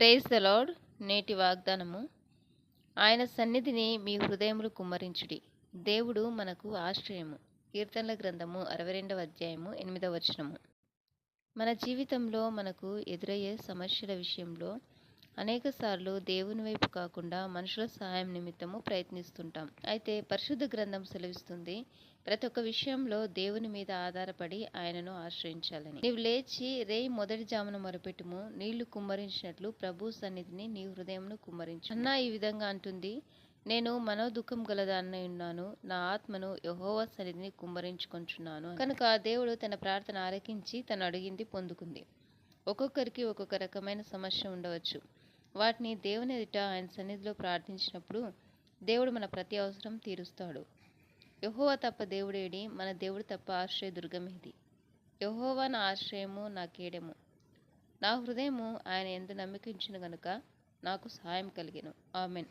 Praise the lord. నేటి వాగ్దానము, ఆయన సన్నిధిని మీ హృదయములు కుమ్మరించుడి. దేవుడు మనకు ఆశ్రయము. కీర్తనల గ్రంథము 62వ అధ్యాయము 8వ వచనము. మన జీవితంలో మనకు ఎదురయ్యే సమస్యల విషయంలో అనేకసార్లు దేవుని వైపు కాకుండా మనుషుల సహాయం నిమిత్తము ప్రయత్నిస్తుంటాం. అయితే పరిశుద్ధ గ్రంథం సెలవిస్తుంది, ప్రతి ఒక్క విషయంలో దేవుని మీద ఆధారపడి ఆయనను ఆశ్రయించాలని. నీవు లేచి రేయి మొదటి జామున మొరపెట్టుము, నీళ్లు కుమ్మరించినట్లు ప్రభు సన్నిధిని నీ హృదయమును కుమ్మరించు. అన్నా ఈ విధంగా అంటుంది, నేను మనోదుఖం గలదాన్నై ఉన్నాను, నా ఆత్మను యెహోవా సన్నిధిని కుమ్మరించుకొంచున్నాను. కనుక దేవుడు తన ప్రార్థన ఆలకించి తను అడిగింది పొందుకుంది. ఒక్కొక్కరికి ఒక్కొక్క రకమైన సమస్య ఉండవచ్చు. వాటిని దేవుని ఎదుట ఆయన సన్నిధిలో ప్రార్థించినప్పుడు దేవుడు మన ప్రతి అవసరం తీరుస్తాడు. యెహోవా తప్ప దేవుడేడి? మన దేవుడు తప్ప ఆశ్రయ దుర్గమేది? యెహోవా నా ఆశ్రయము, నా కేడెము. నా హృదయము ఆయన యందు నమ్మకించును గనుక నాకు సహాయం కలిగెను. ఆమెన్.